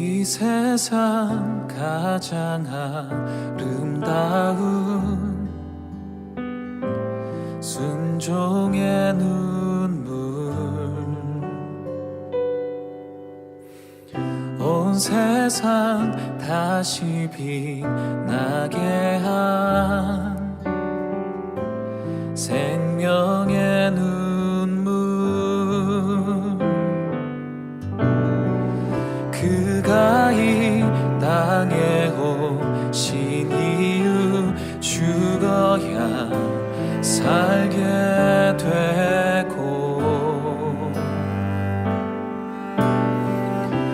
이 세상 가장 아름다운 순종의 눈물, 온 세상 다시 빛나게 한 생명의 눈물, 그가 이 땅에 오신 이유 죽어야 살게 되고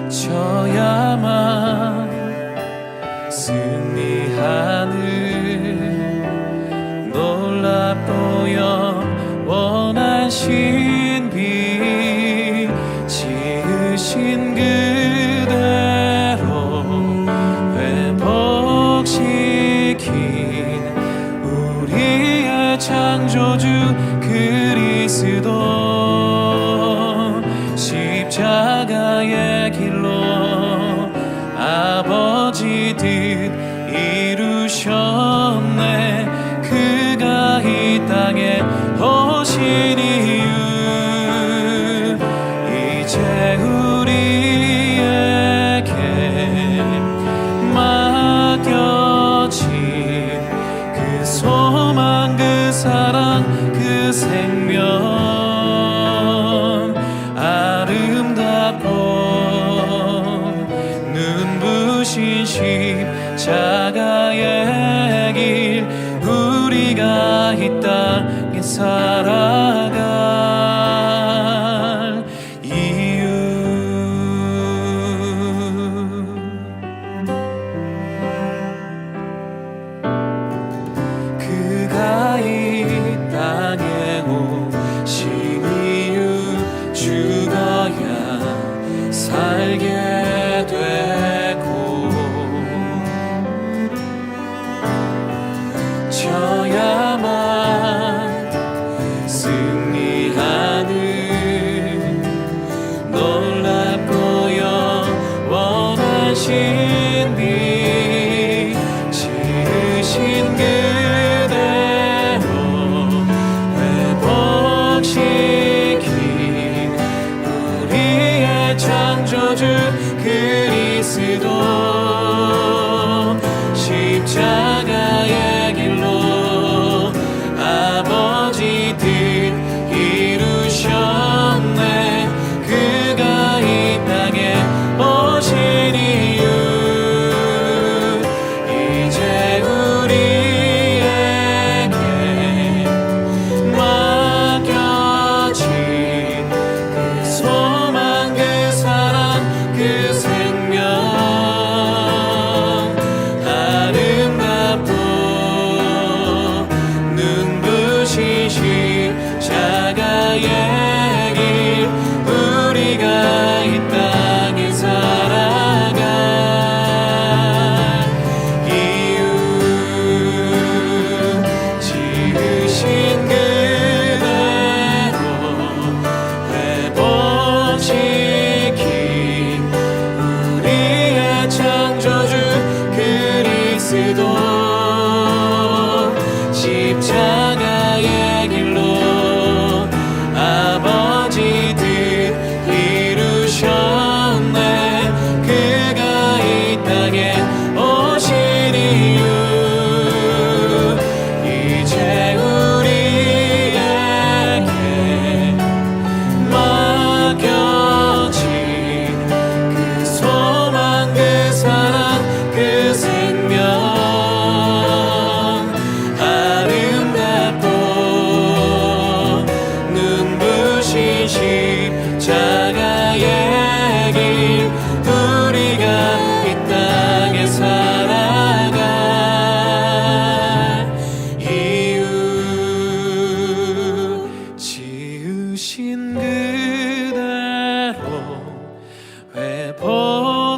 져야만 승리하는 놀랍고 영원한 신비, 지으신 그대로 회복시킨 우리의 창조주 그리스도, 십자가의 길로 아버지 뜻 이루셨네. 그가 이 땅에 오신 이유, 이제 우리에게 맡겨진 그 소망, 그 사랑, 그 생명, 아름답고 눈부신 십자가의 길, 우리가 이 땅에 살아갈 이유. 그가 이 땅에 오신 이유 죽어야 살게 되고 져야만 승리하는 놀랍고 영원한 신비, 지으신 그대로 회복시킨 우리의 창조주 그리스도, 십자가의 길로 아버지 뜻 이루셨네. 그가 이 땅에 오신 이유, 이제 우리에게 맡겨진 그 소망, 그 사랑, 그 생명, 아름답고 눈부신 십자가의 길, 우리가 이 땅에 살아갈 이유, 지으신 그대로 회복시킨 우리의 창조주 그리스도, 십자가의 길로 아버지 뜻 이루셨네. 그가 이 땅에 오신 이유, 이제 우리에게 맡겨진 그 소망, 그 사랑, 그 생명, 아름답고 눈부신 십자가의 길, 우리가 이 땅에 살아갈 이유, 지으신 그대로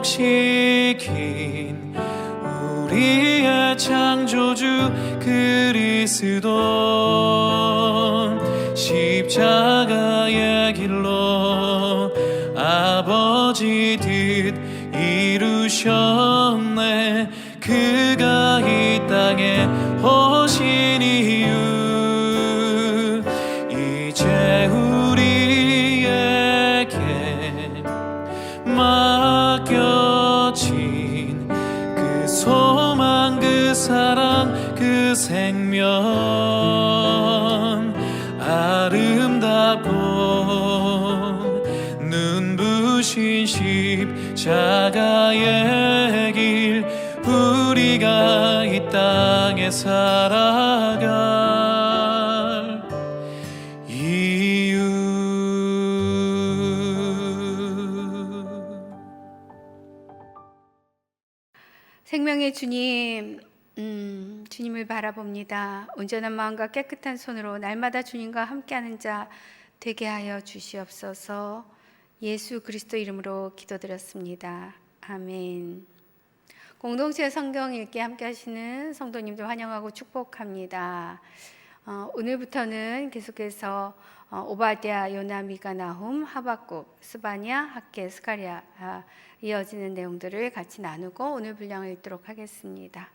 회복시킨 우리의 창조주 그리스도, 십자가의 길로 아버지 뜻 이루셨네. 그가 이 땅에 오신 이유 이제 우리에게 맡겨진 그 소망, 그 사랑, 그 생명, 아름답고 눈부신 십자가의 길, 우리가 이 땅에 살아갈 이유. 생명의 주님, 주님을 바라봅니다. 온전한 마음과 깨끗한 손으로 날마다 주님과 함께하는 자 되게 하여 주시옵소서. 예수 그리스도 이름으로 기도드렸습니다. 아멘. 공동체 성경 읽기 함께 하시는 성도님들 환영하고 축복합니다. 오늘부터는 계속해서 오바댜, 요나, 미가, 나훔, 하박국, 스바냐, 학개, 스가랴 이어지는 내용들을 같이 나누고 오늘 분량을 읽도록 하겠습니다.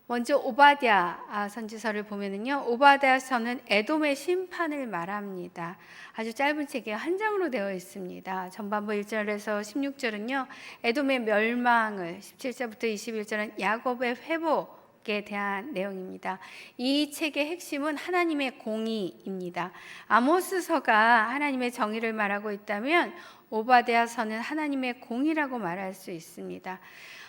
먼저 오바댜 선지서를 보면은요, 오바댜서는 에돔의 심판을 말합니다. 아주 짧은 책에 한 장으로 되어 있습니다. 전반부 1절에서 16절은요, 에돔의 멸망을, 17절부터 21절은 야곱의 회복에 대한 내용입니다. 이 책의 핵심은 하나님의 공의입니다. 아모스서가 하나님의 정의를 말하고 있다면 오바댜서는 하나님의 공의라고 말할 수 있습니다.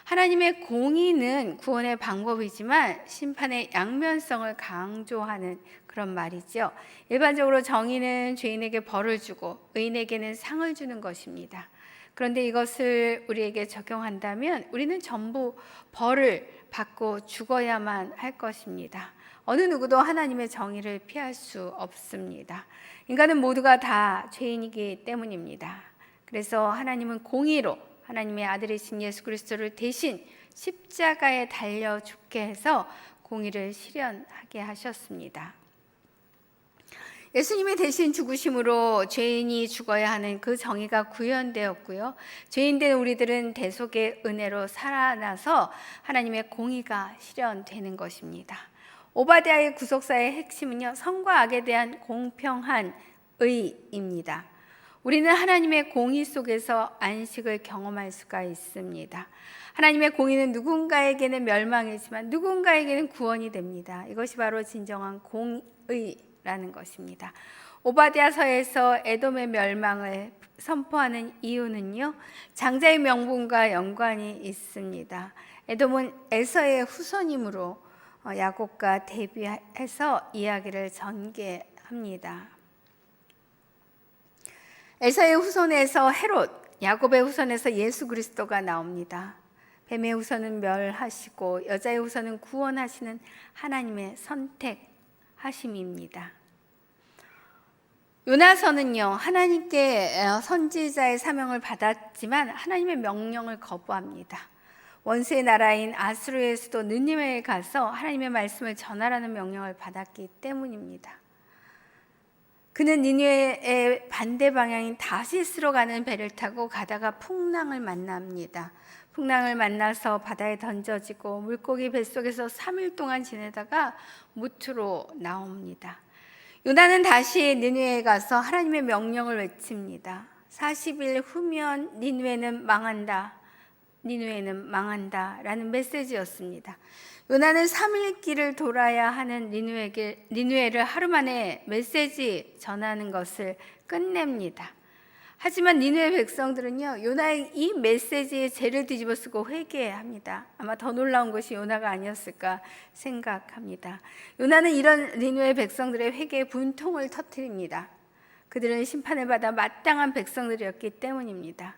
하나님의 공의는 구원의 방법이지만 심판의 양면성을 강조하는 그런 말이죠. 일반적으로 정의는 죄인에게 벌을 주고 의인에게는 상을 주는 것입니다. 그런데 이것을 우리에게 적용한다면 우리는 전부 벌을 받고 죽어야만 할 것입니다. 어느 누구도 하나님의 정의를 피할 수 없습니다. 인간은 모두가 다 죄인이기 때문입니다. 그래서 하나님은 공의로 하나님의 아들이신 예수 그리스도를 대신 십자가에 달려 죽게 해서 공의를 실현하게 하셨습니다. 예수님의 대신 죽으심으로 죄인이 죽어야 하는 그 정의가 구현되었고요. 죄인된 우리들은 대속의 은혜로 살아나서 하나님의 공의가 실현되는 것입니다. 오바댜의 구속사의 핵심은요, 선과 악에 대한 공평한 의입니다. 우리는 하나님의 공의 속에서 안식을 경험할 수가 있습니다. 하나님의 공의는 누군가에게는 멸망이지만 누군가에게는 구원이 됩니다. 이것이 바로 진정한 공의라는 것입니다. 오바댜서에서 에돔의 멸망을 선포하는 이유는요, 장자의 명분과 연관이 있습니다. 에돔은 에서의 후손이므로 야곱과 대비해서 이야기를 전개합니다. 에서의 후손에서 헤롯, 야곱의 후손에서 예수 그리스도가 나옵니다. 뱀의 후손은 멸하시고 여자의 후손은 구원하시는 하나님의 선택하심입니다. 요나서는요, 하나님께 선지자의 사명을 받았지만 하나님의 명령을 거부합니다. 원수의 나라인 아수르의 수도 느니웨에 가서 하나님의 말씀을 전하라는 명령을 받았기 때문입니다. 그는 니느웨의 반대 방향인 다시스로 가는 배를 타고 가다가 풍랑을 만납니다. 풍랑을 만나서 바다에 던져지고 물고기 뱃속에서 3일 동안 지내다가 무트로 나옵니다. 요나는 다시 니느웨에 가서 하나님의 명령을 외칩니다. 40일 후면 니느웨는 망한다. 니느웨는 망한다 라는 메시지였습니다. 요나는 3일 길을 돌아야 하는 니느웨를 하루 만에 메시지 전하는 것을 끝냅니다. 하지만 니느웨 백성들은요, 요나의 이 메시지에 죄를 뒤집어 쓰고 회개합니다. 아마 더 놀라운 것이 요나가 아니었을까 생각합니다. 요나는 이런 니느웨 백성들의 회개에 분통을 터뜨립니다. 그들은 심판을 받아 마땅한 백성들이었기 때문입니다.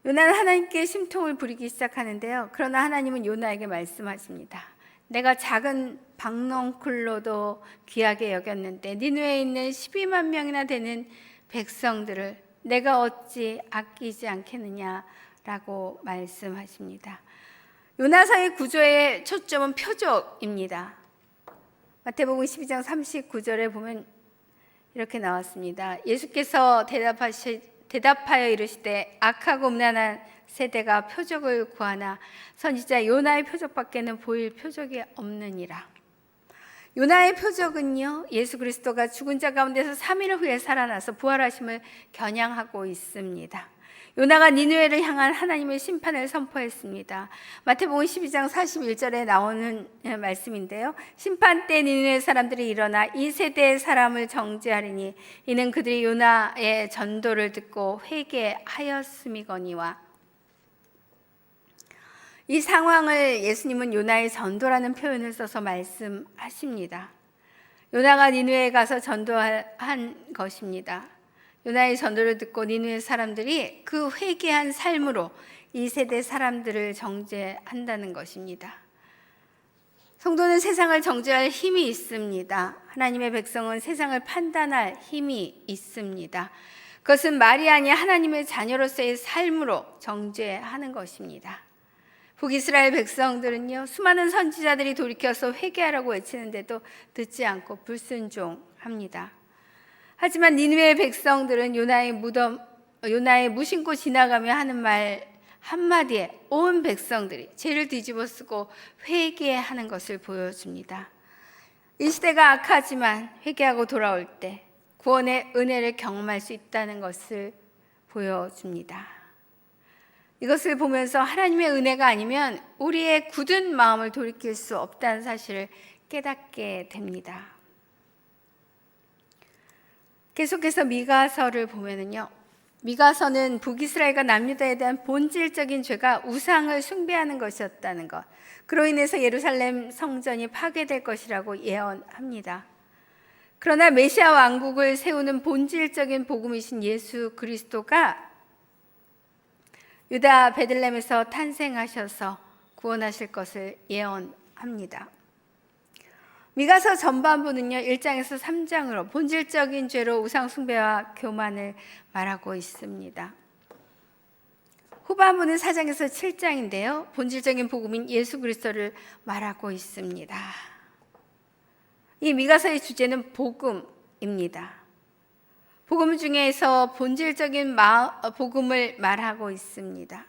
요나는 하나님께 심통을 부리기 시작하는데요. 그러나 하나님은 요나에게 말씀하십니다. 내가 작은 박넝쿨로도 귀하게 여겼는데 니느웨에 있는 12만 명이나 되는 백성들을 내가 어찌 아끼지 않겠느냐라고 말씀하십니다. 요나서의 구조의 초점은 표적입니다. 마태복음 12장 39절에 보면 이렇게 나왔습니다. 예수께서 대답하여 이르시되 악하고 음란한 세대가 표적을 구하나 선지자 요나의 표적밖에는 보일 표적이 없느니라. 요나의 표적은요, 예수 그리스도가 죽은 자 가운데서 3일 후에 살아나서 부활하심을 겨냥하고 있습니다. 요나가 니느웨를 향한 하나님의 심판을 선포했습니다. 마태복음 12장 41절에 나오는 말씀인데요. 심판 때 니느웨 사람들이 일어나 이 세대의 사람을 정죄하리니 이는 그들이 요나의 전도를 듣고 회개하였음이거니와. 이 상황을 예수님은 요나의 전도라는 표현을 써서 말씀하십니다. 요나가 니느웨에 가서 전도한 것입니다. 요나의 전도를 듣고 니느웨 사람들이 그 회개한 삶으로 이 세대 사람들을 정죄한다는 것입니다. 성도는 세상을 정죄할 힘이 있습니다. 하나님의 백성은 세상을 판단할 힘이 있습니다. 그것은 말이 아니라 하나님의 자녀로서의 삶으로 정죄하는 것입니다. 북이스라엘 백성들은요, 수많은 선지자들이 돌이켜서 회개하라고 외치는데도 듣지 않고 불순종합니다. 하지만 니느웨의 백성들은 요나의 무심코 지나가며 하는 말 한마디에 온 백성들이 죄를 뒤집어 쓰고 회개하는 것을 보여줍니다. 이 시대가 악하지만 회개하고 돌아올 때 구원의 은혜를 경험할 수 있다는 것을 보여줍니다. 이것을 보면서 하나님의 은혜가 아니면 우리의 굳은 마음을 돌이킬 수 없다는 사실을 깨닫게 됩니다. 계속해서 미가서를 보면은요, 미가서는 북이스라엘과 남유다에 대한 본질적인 죄가 우상을 숭배하는 것이었다는 것, 그로 인해서 예루살렘 성전이 파괴될 것이라고 예언합니다. 그러나 메시아 왕국을 세우는 본질적인 복음이신 예수 그리스도가 유다 베들레헴에서 탄생하셔서 구원하실 것을 예언합니다. 미가서 전반부는요, 1장에서 3장으로 본질적인 죄로 우상 숭배와 교만을 말하고 있습니다. 후반부는 4장에서 7장인데요, 본질적인 복음인 예수 그리스도를 말하고 있습니다. 이 미가서의 주제는 복음입니다. 복음 중에서 본질적인 복음을 말하고 있습니다.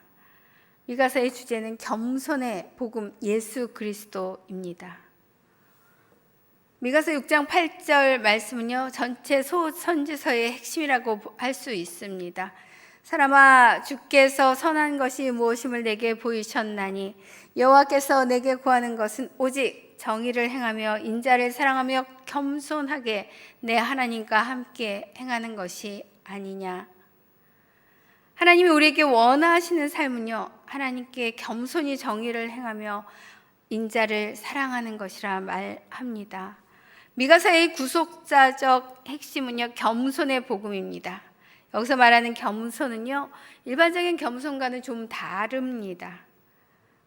미가서의 주제는 겸손의 복음 예수 그리스도입니다. 미가서 6장 8절 말씀은요, 전체 선지서의 핵심이라고 할 수 있습니다. 사람아, 주께서 선한 것이 무엇임을 내게 보이셨나니 여호와께서 내게 구하는 것은 오직 정의를 행하며 인자를 사랑하며 겸손하게 내 하나님과 함께 행하는 것이 아니냐. 하나님이 우리에게 원하시는 삶은요, 하나님께 겸손히 정의를 행하며 인자를 사랑하는 것이라 말합니다. 미가서의 구속자적 핵심은요, 겸손의 복음입니다. 여기서 말하는 겸손은요, 일반적인 겸손과는 좀 다릅니다.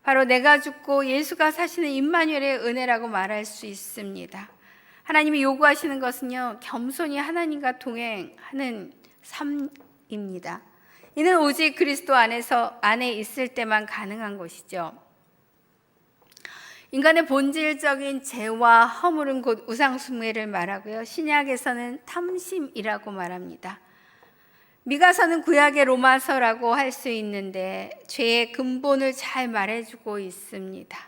바로 내가 죽고 예수가 사시는 임마누엘의 은혜라고 말할 수 있습니다. 하나님이 요구하시는 것은요, 겸손히 하나님과 동행하는 삶입니다. 이는 오직 그리스도 안에 있을 때만 가능한 것이죠. 인간의 본질적인 죄와 허물은 곧 우상숭배를 말하고요, 신약에서는 탐심이라고 말합니다. 미가서는 구약의 로마서라고 할 수 있는데 죄의 근본을 잘 말해주고 있습니다.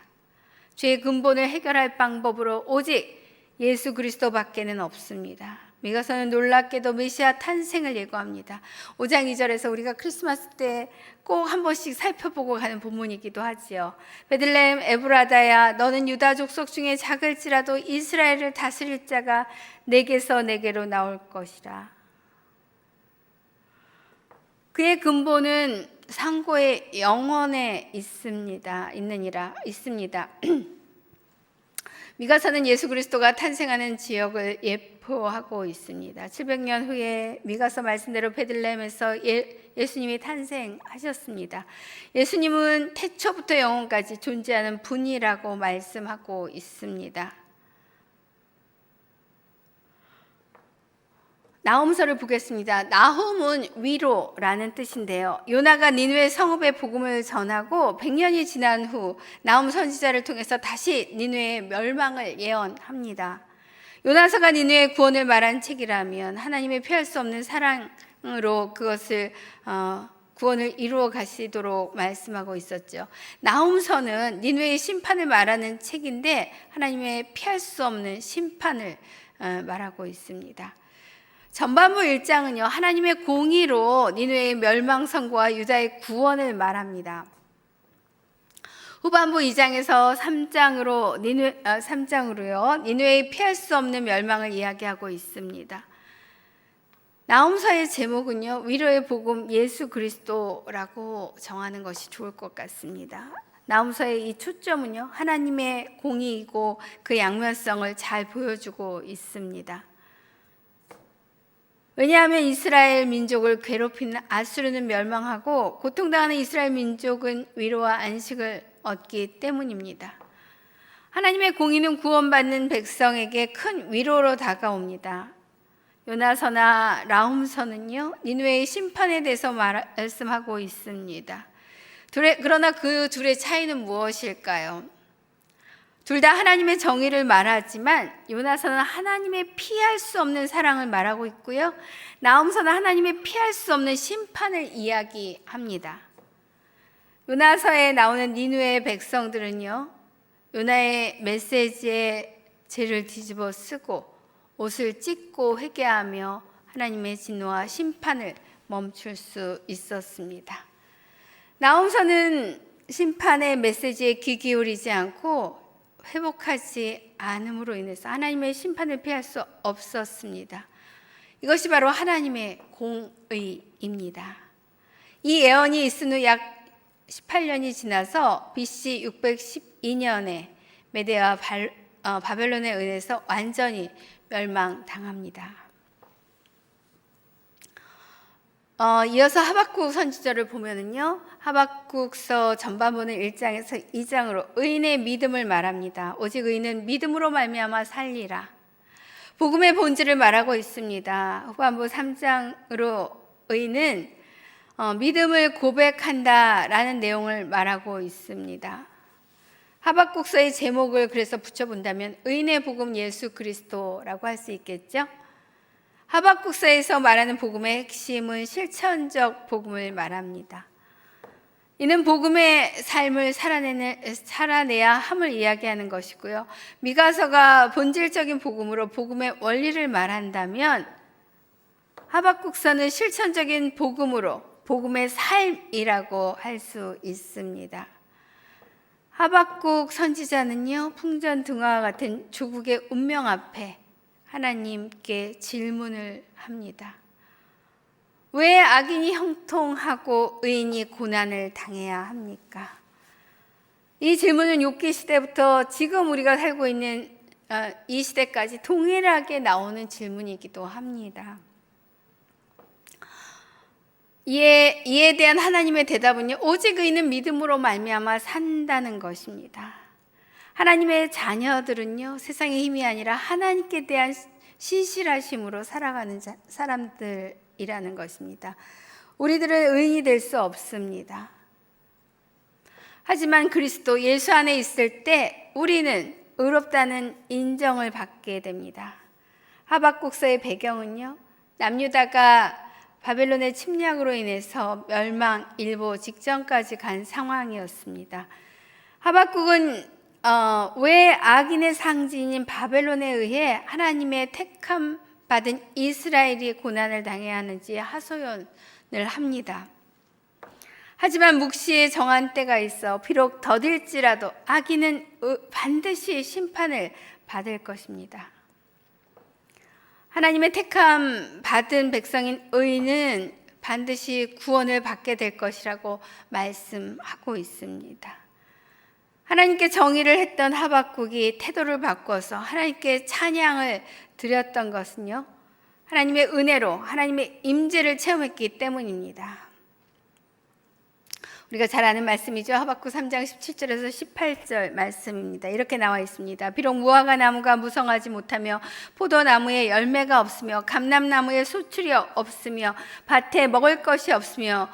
죄의 근본을 해결할 방법으로 오직 예수 그리스도밖에는 없습니다. 미가서는 놀랍게도 메시아 탄생을 예고합니다. 5장 2절에서 우리가 크리스마스 때 꼭 한 번씩 살펴보고 가는 본문이기도 하지요. 베들레헴 에브라다야, 너는 유다 족속 중에 작을지라도 이스라엘을 다스릴 자가 내게서 내게로 나올 것이라. 그의 근본은 상고의 영원에 있습니다. 미가서는 예수 그리스도가 탄생하는 지역을 예표하고 있습니다. 700년 후에 미가서 말씀대로 베들레헴에서 예수님이 탄생하셨습니다. 예수님은 태초부터 영원까지 존재하는 분이라고 말씀하고 있습니다. 나홈서를 보겠습니다. 나홈은 위로라는 뜻인데요, 요나가 니느웨 성읍의 복음을 전하고 100년이 지난 후 나홈 선지자를 통해서 다시 니느웨의 멸망을 예언합니다. 요나서가 니느웨의 구원을 말한 책이라면 하나님의 피할 수 없는 사랑을 그것을 구원을 이루어 가시도록 말씀하고 있었죠. 나훔서는 니느웨의 심판을 말하는 책인데 하나님의 피할 수 없는 심판을 말하고 있습니다. 전반부 1장은요, 하나님의 공의로 니느웨의 멸망 선고와 유다의 구원을 말합니다. 후반부 2장에서 3장으로요, 니느웨의 피할 수 없는 멸망을 이야기하고 있습니다. 나훔서의 제목은요, 위로의 복음 예수 그리스도라고 정하는 것이 좋을 것 같습니다. 나훔서의 이 초점은요, 하나님의 공의이고 그 양면성을 잘 보여주고 있습니다. 왜냐하면 이스라엘 민족을 괴롭히는 아수르는 멸망하고 고통당하는 이스라엘 민족은 위로와 안식을 얻기 때문입니다. 하나님의 공의는 구원받는 백성에게 큰 위로로 다가옵니다. 요나서나 나훔서는요, 니느웨의 심판에 대해서 말씀하고 있습니다. 그러나 그 둘의 차이는 무엇일까요? 둘 다 하나님의 정의를 말하지만 요나서는 하나님의 피할 수 없는 사랑을 말하고 있고요, 나훔서는 하나님의 피할 수 없는 심판을 이야기합니다. 요나서에 나오는 니느웨의 백성들은요, 요나의 메시지에 죄를 뒤집어 쓰고 옷을 찢고 회개하며 하나님의 진노와 심판을 멈출 수 있었습니다. 나훔서는 심판의 메시지에 귀 기울이지 않고 회복하지 않음으로 인해서 하나님의 심판을 피할 수 없었습니다. 이것이 바로 하나님의 공의입니다. 이 예언이 있은 후 약 18년이 지나서 BC 612년에 메대와 바벨론에 의해서 완전히 멸망당합니다. 이어서 하박국 선지자를 보면은요, 하박국서 전반부는 1장에서 2장으로 의인의 믿음을 말합니다. 오직 의인은 믿음으로 말미암아 살리라. 복음의 본질을 말하고 있습니다. 후반부 3장으로 의인은 믿음을 고백한다라는 내용을 말하고 있습니다. 하박국서의 제목을 그래서 붙여본다면 의인의 복음 예수 그리스도라고 할 수 있겠죠. 하박국서에서 말하는 복음의 핵심은 실천적 복음을 말합니다. 이는 복음의 삶을 살아내야 함을 이야기하는 것이고요, 미가서가 본질적인 복음으로 복음의 원리를 말한다면 하박국서는 실천적인 복음으로 복음의 삶이라고 할 수 있습니다. 하박국 선지자는요, 풍전등화와 같은 조국의 운명 앞에 하나님께 질문을 합니다. 왜 악인이 형통하고 의인이 고난을 당해야 합니까? 이 질문은 욥기 시대부터 지금 우리가 살고 있는 이 시대까지 동일하게 나오는 질문이기도 합니다. 이에 대한 하나님의 대답은요, 오직 의인은 믿음으로 말미암아 산다는 것입니다. 하나님의 자녀들은요, 세상의 힘이 아니라 하나님께 대한 신실하심으로 살아가는 사람들이라는 것입니다. 우리들은 의인이 될 수 없습니다. 하지만 그리스도 예수 안에 있을 때 우리는 의롭다는 인정을 받게 됩니다. 하박국서의 배경은요, 남유다가 바벨론의 침략으로 인해서 멸망 일보 직전까지 간 상황이었습니다. 하박국은 왜 악인의 상징인 바벨론에 의해 하나님의 택함 받은 이스라엘이 고난을 당해야 하는지 하소연을 합니다. 하지만 묵시에 정한 때가 있어 비록 더딜지라도 악인은 반드시 심판을 받을 것입니다. 하나님의 택함 받은 백성인 의인은 반드시 구원을 받게 될 것이라고 말씀하고 있습니다. 하나님께 정의를 했던 하박국이 태도를 바꿔서 하나님께 찬양을 드렸던 것은요, 하나님의 은혜로 하나님의 임재를 체험했기 때문입니다. 우리가 잘 아는 말씀이죠. 하박국 3장 17절에서 18절 말씀입니다. 이렇게 나와 있습니다. 비록 무화과 나무가 무성하지 못하며 포도나무에 열매가 없으며 감람나무에 소출이 없으며 밭에 먹을 것이 없으며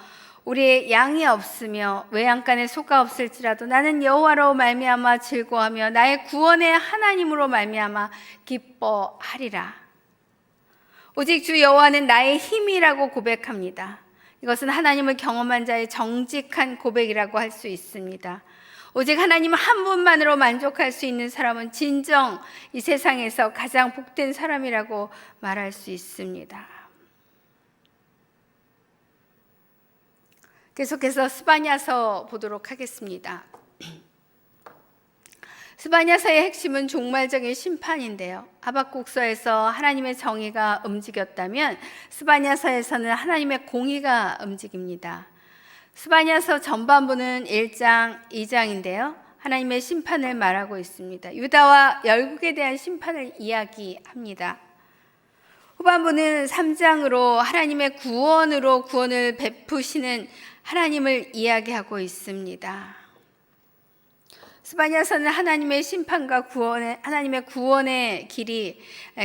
우리의 양이 없으며 외양간에 소가 없을지라도 나는 여호와로 말미암아 즐거워하며 나의 구원의 하나님으로 말미암아 기뻐하리라. 오직 주 여호와는 나의 힘이라고 고백합니다. 이것은 하나님을 경험한 자의 정직한 고백이라고 할 수 있습니다. 오직 하나님 한 분만으로 만족할 수 있는 사람은 진정 이 세상에서 가장 복된 사람이라고 말할 수 있습니다. 계속해서 스바냐서 보도록 하겠습니다. 스바냐서의 핵심은 종말적인 심판인데요. 하박국서에서 하나님의 정의가 움직였다면 스바냐서에서는 하나님의 공의가 움직입니다. 스바냐서 전반부는 1장, 2장인데요. 하나님의 심판을 말하고 있습니다. 유다와 열국에 대한 심판을 이야기합니다. 후반부는 3장으로 하나님의 구원으로 구원을 베푸시는 하나님을 이야기하고 있습니다. 스바냐서는 하나님의 심판과 하나님의 구원의 길이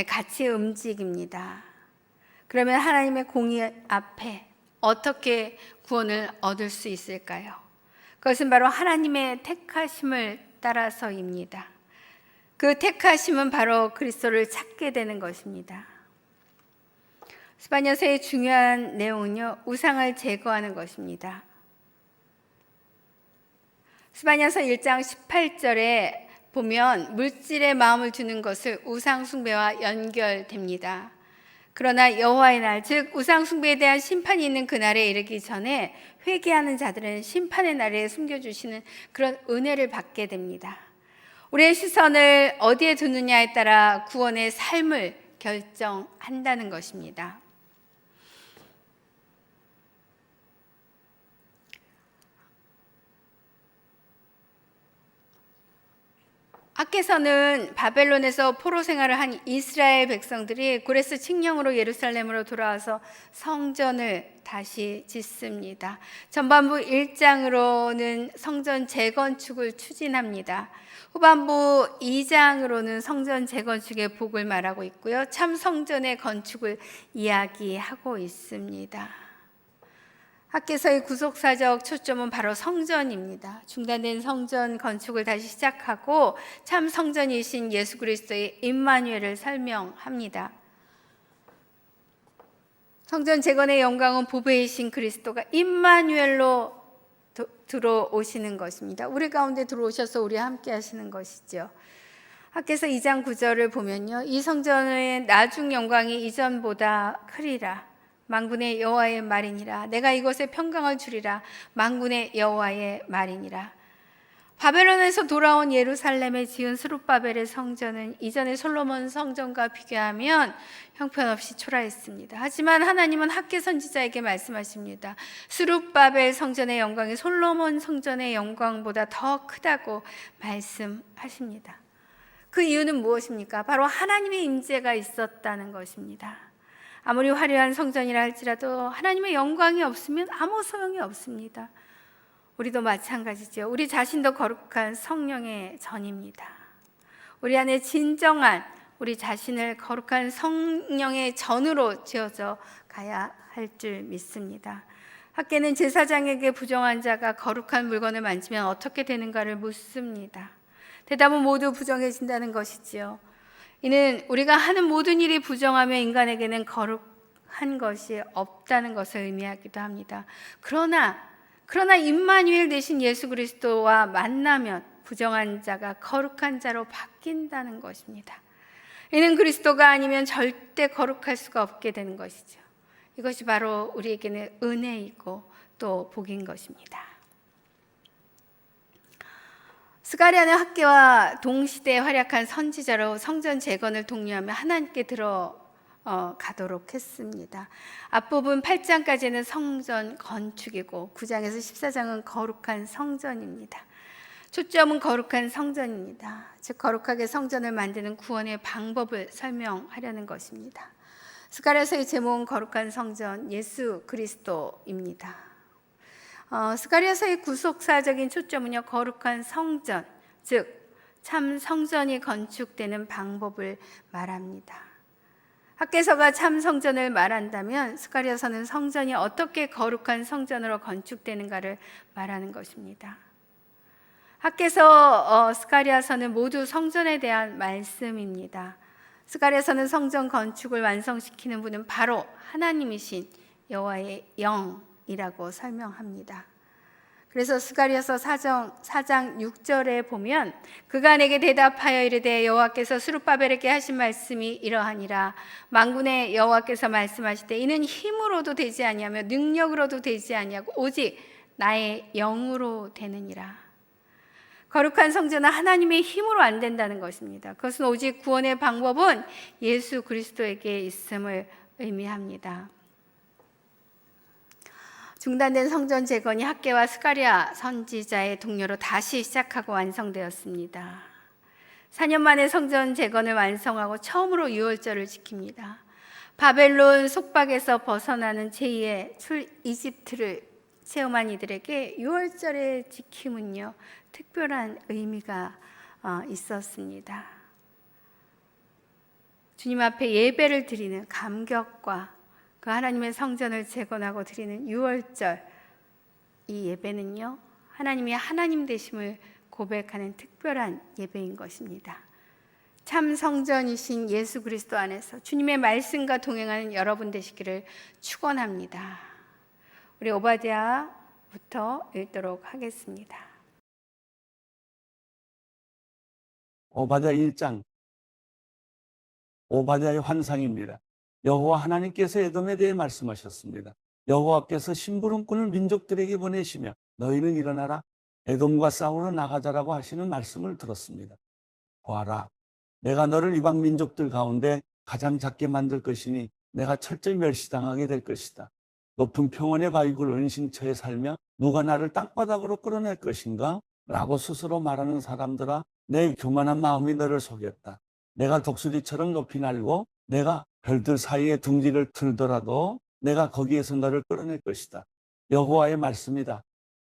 같이 움직입니다. 그러면 하나님의 공의 앞에 어떻게 구원을 얻을 수 있을까요? 그것은 바로 하나님의 택하심을 따라서입니다. 그 택하심은 바로 그리스도를 찾게 되는 것입니다. 스바냐서의 중요한 내용은요, 우상을 제거하는 것입니다. 스바냐서 1장 18절에 보면 물질에 마음을 두는 것을 우상 숭배와 연결됩니다. 그러나 여호와의 날, 즉 우상 숭배에 대한 심판이 있는 그날에 이르기 전에 회개하는 자들은 심판의 날에 숨겨주시는 그런 은혜를 받게 됩니다. 우리의 시선을 어디에 두느냐에 따라 구원의 삶을 결정한다는 것입니다. 학개서는 바벨론에서 포로 생활을 한 이스라엘 백성들이 고레스 칙령으로 예루살렘으로 돌아와서 성전을 다시 짓습니다. 전반부 1장으로는 성전 재건축을 추진합니다. 후반부 2장으로는 성전 재건축의 복을 말하고 있고요. 참 성전의 건축을 이야기하고 있습니다. 학개서의 구속사적 초점은 바로 성전입니다. 중단된 성전 건축을 다시 시작하고 참 성전이신 예수 그리스도의 임마누엘을 설명합니다. 성전 재건의 영광은 보배이신 그리스도가 임마누엘로 들어오시는 것입니다. 우리 가운데 들어오셔서 우리와 함께 하시는 것이죠. 학개서 2장 9절을 보면요, 이 성전의 나중 영광이 이전보다 크리라. 만군의 여호와의 말이니라. 내가 이곳에 평강을 주리라. 만군의 여호와의 말이니라. 바벨론에서 돌아온 예루살렘에 지은 스룹바벨의 성전은 이전의 솔로몬 성전과 비교하면 형편없이 초라했습니다. 하지만 하나님은 학개 선지자에게 말씀하십니다. 스룹바벨 성전의 영광이 솔로몬 성전의 영광보다 더 크다고 말씀하십니다. 그 이유는 무엇입니까? 바로 하나님의 임재가 있었다는 것입니다. 아무리 화려한 성전이라 할지라도 하나님의 영광이 없으면 아무 소용이 없습니다. 우리도 마찬가지죠. 우리 자신도 거룩한 성령의 전입니다. 우리 안에 진정한 우리 자신을 거룩한 성령의 전으로 지어져 가야 할 줄 믿습니다. 학개는 제사장에게 부정한 자가 거룩한 물건을 만지면 어떻게 되는가를 묻습니다. 대답은 모두 부정해진다는 것이지요. 이는 우리가 하는 모든 일이 부정하며 인간에게는 거룩한 것이 없다는 것을 의미하기도 합니다. 그러나 임마누엘 되신 예수 그리스도와 만나면 부정한 자가 거룩한 자로 바뀐다는 것입니다. 이는 그리스도가 아니면 절대 거룩할 수가 없게 되는 것이죠. 이것이 바로 우리에게는 은혜이고 또 복인 것입니다. 스가랴는 학개와 동시대에 활약한 선지자로 성전 재건을 독려하며 하나님께 들어가도록 했습니다. 앞부분 8장까지는 성전 건축이고 9장에서 14장은 거룩한 성전입니다. 초점은 거룩한 성전입니다. 즉 거룩하게 성전을 만드는 구원의 방법을 설명하려는 것입니다. 스가랴서의 제목은 거룩한 성전 예수 그리스도입니다. 스가랴서의 구속사적인 초점은요, 거룩한 성전, 즉 참 성전이 건축되는 방법을 말합니다. 학개서가 참 성전을 말한다면 스가랴서는 성전이 어떻게 거룩한 성전으로 건축되는가를 말하는 것입니다. 학개서 스가랴서는 모두 성전에 대한 말씀입니다. 스가랴서는 성전 건축을 완성시키는 분은 바로 하나님이신 여호와의 영이라고 설명합니다. 그래서 스가랴서 4장 6절에 보면 그가 내게 대답하여 이르되 여호와께서 스룹바벨에게 하신 말씀이 이러하니라. 만군의 여호와께서 말씀하시되 이는 힘으로도 되지 아니하며 능력으로도 되지 아니하고 오직 나의 영으로 되느니라. 거룩한 성전은 하나님의 힘으로 안 된다는 것입니다. 그것은 오직 구원의 방법은 예수 그리스도에게 있음을 의미합니다. 중단된 성전 재건이 학개와 스가랴 선지자의 동료로 다시 시작하고 완성되었습니다. 4년 만에 성전 재건을 완성하고 처음으로 유월절을 지킵니다. 바벨론 속박에서 벗어나는 제2의 출 이집트를 체험한 이들에게 유월절의 지킴은요 특별한 의미가 있었습니다. 주님 앞에 예배를 드리는 감격과 그 하나님의 성전을 재건하고 드리는 유월절, 이 예배는요 하나님이 하나님 되심을 고백하는 특별한 예배인 것입니다. 참 성전이신 예수 그리스도 안에서 주님의 말씀과 동행하는 여러분 되시기를 축원합니다. 우리 오바댜부터 읽도록 하겠습니다. 오바댜 1장, 오바댜의 환상입니다. 여호와 하나님께서 에돔에 대해 말씀하셨습니다. 여호와께서 심부름꾼을 민족들에게 보내시며 너희는 일어나라 에돔과 싸우러 나가자라고 하시는 말씀을 들었습니다. 보아라, 내가 너를 이방 민족들 가운데 가장 작게 만들 것이니 내가 철저히 멸시당하게 될 것이다. 높은 평원의 바위굴 은신처에 살며 누가 나를 땅바닥으로 끌어낼 것인가? 라고 스스로 말하는 사람들아, 내 교만한 마음이 너를 속였다. 내가 독수리처럼 높이 날고 내가 별들 사이에 둥지를 틀더라도 내가 거기에서 너를 끌어낼 것이다. 여호와의 말씀이다.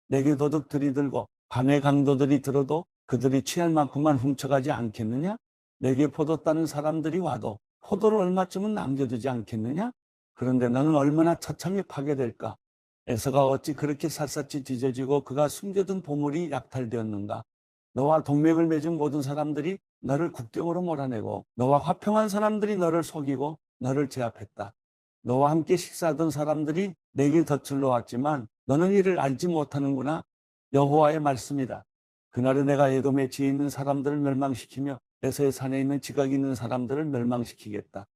내게 도둑들이 들고 밤에 강도들이 들어도 그들이 취할 만큼만 훔쳐가지 않겠느냐? 내게 포도 따는 사람들이 와도 포도를 얼마쯤은 남겨두지 않겠느냐? 그런데 너는 얼마나 처참히 파괴될까? 에서가 어찌 그렇게 샅샅이 뒤져지고 그가 숨겨둔 보물이 약탈되었는가? 너와 동맹을 맺은 모든 사람들이 너를 국경으로 몰아내고 너와 화평한 사람들이 너를 속이고 너를 제압했다. 너와 함께 식사하던 사람들이 내게 덫을 놓았지만 너는 이를 알지 못하는구나. 여호와의 말씀이다. 그날에 내가 에돔에 지혜 있는 사람들을 멸망시키며 에서의 산에 있는 지각이 있는 사람들을 멸망시키겠다.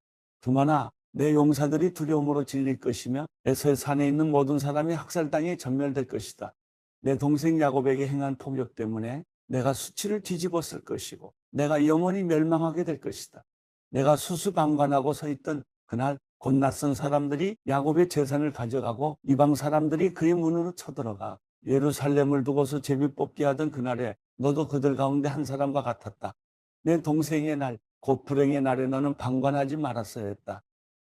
그러나 내 용사들이 두려움으로 질릴 것이며 에서의 산에 있는 모든 사람이 학살당해 전멸될 것이다. 내 동생 야곱에게 행한 폭력 때문에 내가 수치를 뒤집었을 것이고 내가 영원히 멸망하게 될 것이다. 내가 수수방관하고 서 있던 그날 곧 낯선 사람들이 야곱의 재산을 가져가고 이방 사람들이 그의 문으로 쳐들어가 예루살렘을 두고서 제비 뽑기 하던 그날에 너도 그들 가운데 한 사람과 같았다. 내 동생의 날, 곧 불행의 날에 너는 방관하지 말았어야 했다.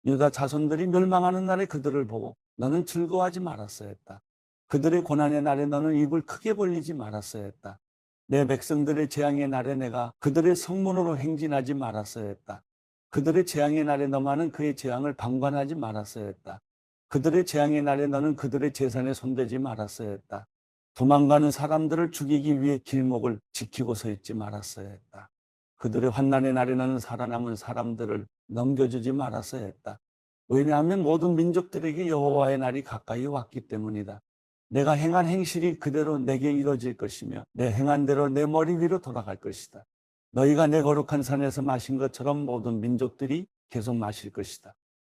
유다 자손들이 멸망하는 날에 그들을 보고 너는 즐거워하지 말았어야 했다. 그들의 고난의 날에 너는 입을 크게 벌리지 말았어야 했다. 내 백성들의 재앙의 날에 내가 그들의 성문으로 행진하지 말았어야 했다. 그들의 재앙의 날에 너만은 그의 재앙을 방관하지 말았어야 했다. 그들의 재앙의 날에 너는 그들의 재산에 손대지 말았어야 했다. 도망가는 사람들을 죽이기 위해 길목을 지키고 서 있지 말았어야 했다. 그들의 환난의 날에 너는 살아남은 사람들을 넘겨주지 말았어야 했다. 왜냐하면 모든 민족들에게 여호와의 날이 가까이 왔기 때문이다. 내가 행한 행실이 그대로 내게 이루어질 것이며 내 행한 대로 내 머리 위로 돌아갈 것이다. 너희가 내 거룩한 산에서 마신 것처럼 모든 민족들이 계속 마실 것이다.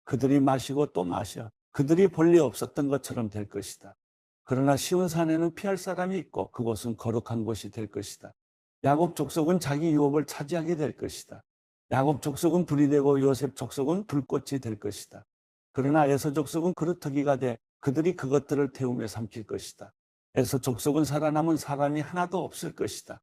그들이 마시고 또 마셔 그들이 본래 없었던 것처럼 될 것이다. 그러나 시온 산에는 피할 사람이 있고 그곳은 거룩한 곳이 될 것이다. 야곱 족속은 자기 유업을 차지하게 될 것이다. 야곱 족속은 불이 되고 요셉 족속은 불꽃이 될 것이다. 그러나 에서 족속은 그루터기가 돼 그들이 그것들을 태우며 삼킬 것이다. 에서 족속은 살아남은 사람이 하나도 없을 것이다.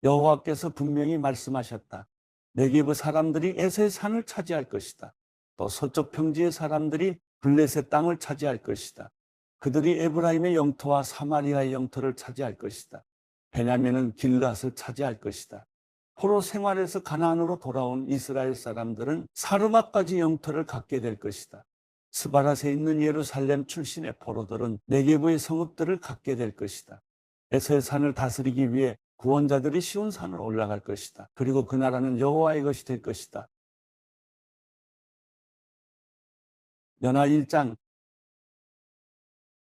여호와께서 분명히 말씀하셨다. 네게브 사람들이 에서의 산을 차지할 것이다. 또 서쪽 평지의 사람들이 블레셋 땅을 차지할 것이다. 그들이 에브라임의 영토와 사마리아의 영토를 차지할 것이다. 베냐민은 길앗을 차지할 것이다. 포로 생활에서 가나안으로 돌아온 이스라엘 사람들은 사르마까지 영토를 갖게 될 것이다. 스바랏에 있는 예루살렘 출신의 포로들은 네게브의 성읍들을 갖게 될 것이다. 에서의 산을 다스리기 위해 구원자들이 시온 산으로 올라갈 것이다. 그리고 그 나라는 여호와의 것이 될 것이다. 요나 1장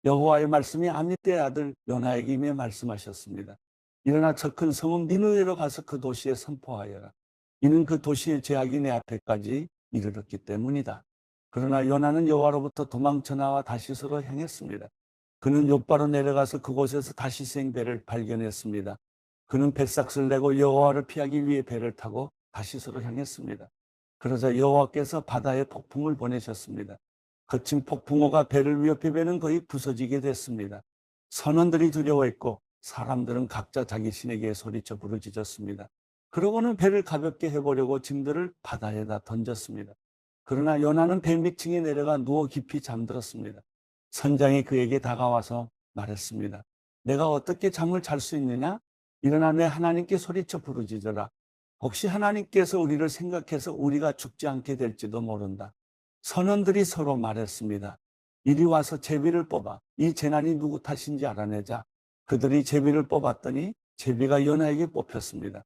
여호와의 말씀이 아미떼의 아들 요나에게 임해 말씀하셨습니다. 일어나 저 큰 성읍 니느웨로 가서 그 도시에 선포하여라. 이는 그 도시의 죄악이 내 앞에까지 이르렀기 때문이다. 그러나 요나는 여호와로부터 도망쳐 나와 다시스로 향했습니다. 그는 욥바로 내려가서 그곳에서 다시생 배를 발견했습니다. 그는 뱃삭을 내고 여호와를 피하기 위해 배를 타고 다시스로 향했습니다. 그러자 여호와께서 바다에 폭풍을 보내셨습니다. 거친 폭풍우가 배를 위협해 배는 거의 부서지게 됐습니다. 선원들이 두려워했고 사람들은 각자 자기 신에게 소리쳐 부르짖었습니다. 그러고는 배를 가볍게 해보려고 짐들을 바다에다 던졌습니다. 그러나 요나는 배 밑층에 내려가 누워 깊이 잠들었습니다. 선장이 그에게 다가와서 말했습니다. 내가 어떻게 잠을 잘 수 있느냐? 일어나 내 하나님께 소리쳐 부르짖어라. 혹시 하나님께서 우리를 생각해서 우리가 죽지 않게 될지도 모른다. 선원들이 서로 말했습니다. 이리 와서 제비를 뽑아 이 재난이 누구 탓인지 알아내자. 그들이 제비를 뽑았더니 제비가 요나에게 뽑혔습니다.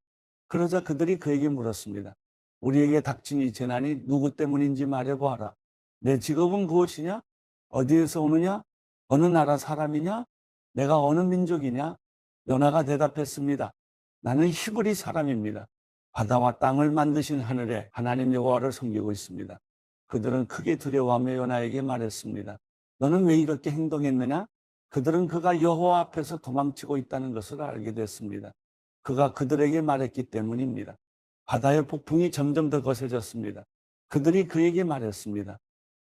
그러자 그들이 그에게 물었습니다. 우리에게 닥친 이 재난이 누구 때문인지 말해보아라. 내 직업은 무엇이냐? 어디에서 오느냐? 어느 나라 사람이냐? 내가 어느 민족이냐? 요나가 대답했습니다. 나는 히브리 사람입니다. 바다와 땅을 만드신 하늘의 하나님 여호와를 섬기고 있습니다. 그들은 크게 두려워하며 요나에게 말했습니다. 너는 왜 이렇게 행동했느냐? 그들은 그가 여호와 앞에서 도망치고 있다는 것을 알게 됐습니다. 그가 그들에게 말했기 때문입니다. 바다의 폭풍이 점점 더 거세졌습니다. 그들이 그에게 말했습니다.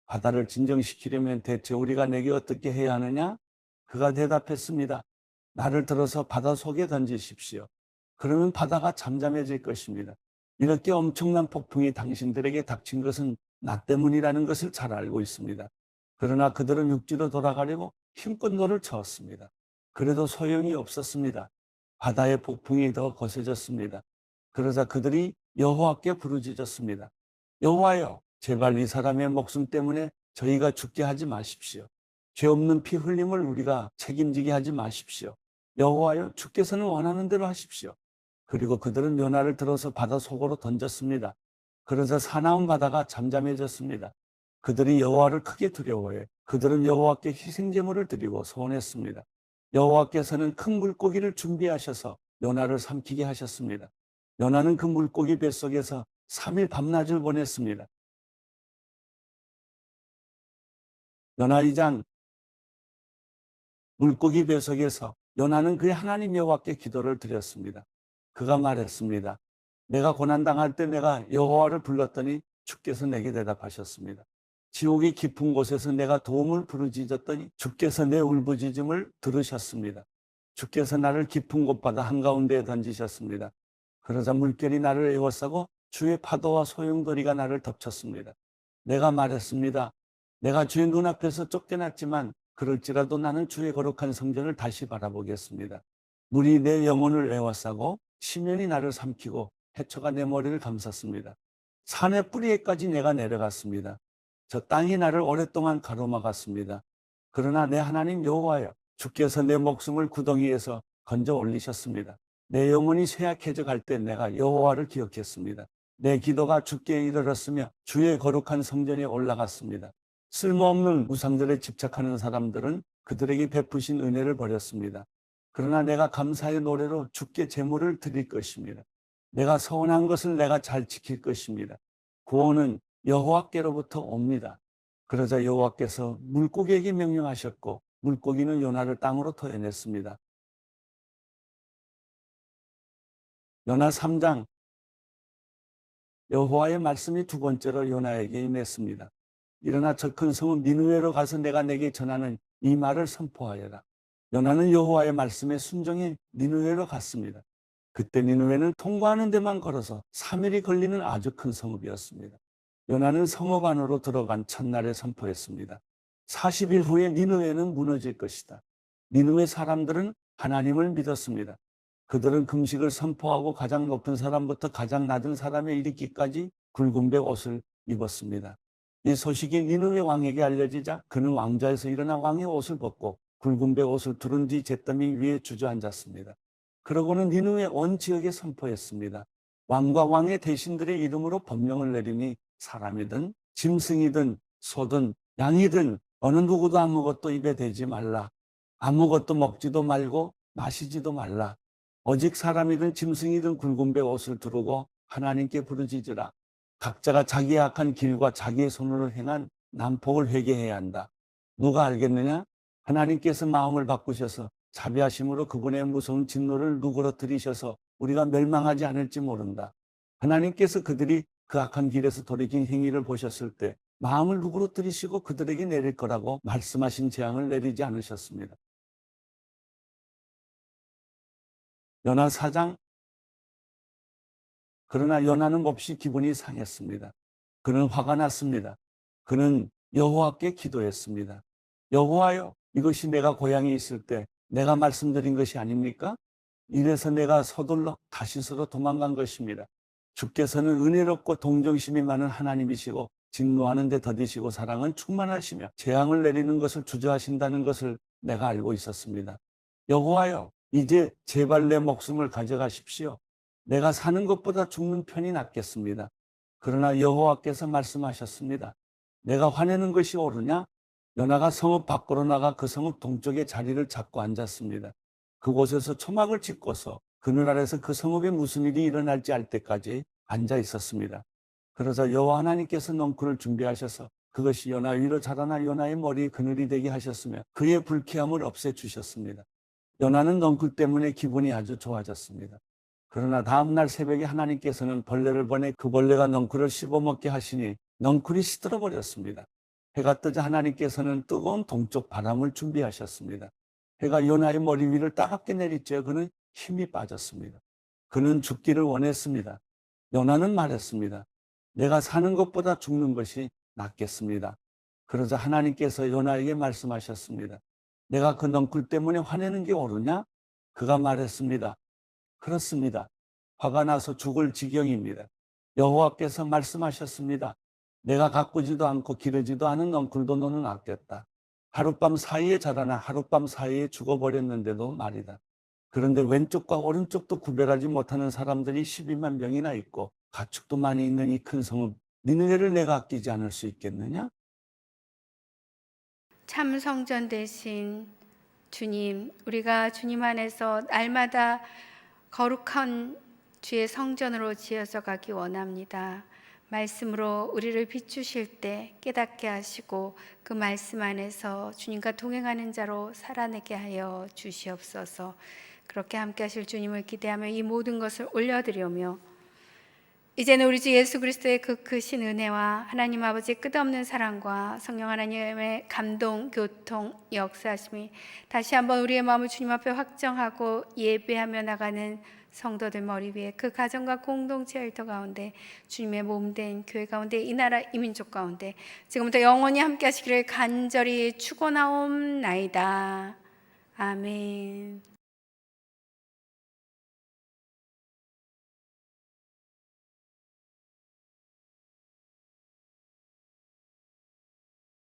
바다를 진정시키려면 대체 우리가 내게 어떻게 해야 하느냐? 그가 대답했습니다. 나를 들어서 바다 속에 던지십시오. 그러면 바다가 잠잠해질 것입니다. 이렇게 엄청난 폭풍이 당신들에게 닥친 것은 나 때문이라는 것을 잘 알고 있습니다. 그러나 그들은 육지로 돌아가려고 힘껏 노를 저었습니다. 그래도 소용이 없었습니다. 바다의 폭풍이 더 거세졌습니다. 그러자 그들이 여호와께 부르짖었습니다. 여호와여, 제발 이 사람의 목숨 때문에 저희가 죽게 하지 마십시오. 죄 없는 피 흘림을 우리가 책임지게 하지 마십시오. 여호와여, 주께서는 원하는 대로 하십시오. 그리고 그들은 요나를 들어서 바다 속으로 던졌습니다. 그러자 사나운 바다가 잠잠해졌습니다. 그들이 여호와를 크게 두려워해 그들은 여호와께 희생제물을 드리고 소원했습니다. 여호와께서는 큰 물고기를 준비하셔서 요나를 삼키게 하셨습니다. 요나는 그 물고기 뱃속에서 3일 밤낮을 보냈습니다. 요나 2장 물고기 뱃속에서 요나는 그의 하나님 여호와께 기도를 드렸습니다. 그가 말했습니다. 내가 고난당할 때 내가 여호와를 불렀더니 주께서 내게 대답하셨습니다. 지옥이 깊은 곳에서 내가 도움을 부르짖었더니 주께서 내 울부짖음을 들으셨습니다. 주께서 나를 깊은 곳바다 한가운데에 던지셨습니다. 그러자 물결이 나를 에워싸고 주의 파도와 소용돌이가 나를 덮쳤습니다. 내가 말했습니다. 내가 주의 눈앞에서 쫓겨났지만 그럴지라도 나는 주의 거룩한 성전을 다시 바라보겠습니다. 물이 내 영혼을 에워싸고 심연이 나를 삼키고 해초가 내 머리를 감쌌습니다. 산의 뿌리에까지 내가 내려갔습니다. 저 땅이 나를 오랫동안 가로막았습니다. 그러나 내 하나님 여호와여, 주께서 내 목숨을 구덩이에서 건져 올리셨습니다. 내 영혼이 쇠약해져 갈 때 내가 여호와를 기억했습니다. 내 기도가 주께 이르렀으며 주의 거룩한 성전에 올라갔습니다. 쓸모없는 우상들에 집착하는 사람들은 그들에게 베푸신 은혜를 버렸습니다. 그러나 내가 감사의 노래로 주께 제물을 드릴 것입니다. 내가 서원한 것을 내가 잘 지킬 것입니다. 구원은 여호와께로부터 옵니다. 그러자 여호와께서 물고기에게 명령하셨고 물고기는 요나를 땅으로 토해냈습니다. 요나 3장 여호와의 말씀이 두 번째로 요나에게 임했습니다. 일어나 저 큰 성읍 니느웨로 가서 내가 내게 전하는 이 말을 선포하여라. 요나는 여호와의 말씀에 순종해 니느웨로 갔습니다. 그때 니느웨는 통과하는 데만 걸어서 3일이 걸리는 아주 큰 성읍이었습니다. 요나는 성읍 안으로 들어간 첫날에 선포했습니다. 40일 후에 니느웨는 무너질 것이다. 니느웨 사람들은 하나님을 믿었습니다. 그들은 금식을 선포하고 가장 높은 사람부터 가장 낮은 사람에 이르기까지 굵은 배 옷을 입었습니다. 이 소식이 니느웨 왕에게 알려지자 그는 왕좌에서 일어나 왕의 옷을 벗고 굵은 배 옷을 두른 뒤 잿더미 위에 주저앉았습니다. 그러고는 니느웨 온 지역에 선포했습니다. 왕과 왕의 대신들의 이름으로 법령을 내리니 사람이든 짐승이든 소든 양이든 어느 누구도 아무것도 입에 대지 말라. 아무것도 먹지도 말고 마시지도 말라. 오직 사람이든 짐승이든 굵은 배 옷을 두르고 하나님께 부르짖으라. 각자가 자기의 악한 길과 자기의 손으로 행한 난폭을 회개해야 한다. 누가 알겠느냐? 하나님께서 마음을 바꾸셔서 자비하심으로 그분의 무서운 진노를 누그러뜨리셔서 우리가 멸망하지 않을지 모른다. 하나님께서 그들이 그 악한 길에서 돌이킨 행위를 보셨을 때 마음을 누그러뜨리시고 그들에게 내릴 거라고 말씀하신 재앙을 내리지 않으셨습니다. 요나 4장. 그러나 요나는 몹시 기분이 상했습니다. 그는 화가 났습니다. 그는 여호와께 기도했습니다. 여호와여, 이것이 내가 고향에 있을 때 내가 말씀드린 것이 아닙니까? 이래서 내가 서둘러 다시스로 도망간 것입니다. 주께서는 은혜롭고 동정심이 많은 하나님이시고 진노하는 데 더디시고 사랑은 충만하시며 재앙을 내리는 것을 주저하신다는 것을 내가 알고 있었습니다. 여호와여, 이제 제발 내 목숨을 가져가십시오. 내가 사는 것보다 죽는 편이 낫겠습니다. 그러나 여호와께서 말씀하셨습니다. 내가 화내는 것이 옳으냐? 요나가 성읍 밖으로 나가 그 성읍 동쪽에 자리를 잡고 앉았습니다. 그곳에서 초막을 짓고서 그늘 아래서 그 성읍에 무슨 일이 일어날지 알 때까지 앉아 있었습니다. 그러자 여호와 하나님께서 넝쿨을 준비하셔서 그것이 요나 위로 자라나 요나의 머리에 그늘이 되게 하셨으며 그의 불쾌함을 없애주셨습니다. 요나는 넝쿨 때문에 기분이 아주 좋아졌습니다. 그러나 다음날 새벽에 하나님께서는 벌레를 보내 그 벌레가 넝쿨을 씹어먹게 하시니 넝쿨이 시들어 버렸습니다. 해가 뜨자 하나님께서는 뜨거운 동쪽 바람을 준비하셨습니다. 해가 요나의 머리 위를 따갑게 내리쬐어 그는 힘이 빠졌습니다. 그는 죽기를 원했습니다. 요나는 말했습니다. 내가 사는 것보다 죽는 것이 낫겠습니다. 그러자 하나님께서 요나에게 말씀하셨습니다. 내가 그 넝쿨 때문에 화내는 게 옳으냐? 그가 말했습니다. 그렇습니다. 화가 나서 죽을 지경입니다. 여호와께서 말씀하셨습니다. 내가 가꾸지도 않고 기르지도 않은 넝쿨도 너는 아꼈다. 하룻밤 사이에 자라나 하룻밤 사이에 죽어버렸는데도 말이다. 그런데 왼쪽과 오른쪽도 구별하지 못하는 사람들이 12만 명이나 있고 가축도 많이 있는 이 큰 성읍, 니느웨를 내가 아끼지 않을 수 있겠느냐? 참 성전 되신 주님, 우리가 주님 안에서 날마다 거룩한 주의 성전으로 지어져 가기 원합니다. 말씀으로 우리를 비추실 때 깨닫게 하시고 그 말씀 안에서 주님과 동행하는 자로 살아내게 하여 주시옵소서. 그렇게 함께 하실 주님을 기대하며 이 모든 것을 올려드리며 이제는 우리 주 예수 그리스도의 그 크신 은혜와 하나님 아버지의 끝없는 사랑과 성령 하나님의 감동, 교통, 역사하심이 다시 한번 우리의 마음을 주님 앞에 확정하고 예배하며 나가는 성도들 머리 위에 그 가정과 공동체 일터 가운데 주님의 몸된 교회 가운데 이 나라 이 민족 가운데 지금부터 영원히 함께 하시기를 간절히 축원하옵나이다. 아멘.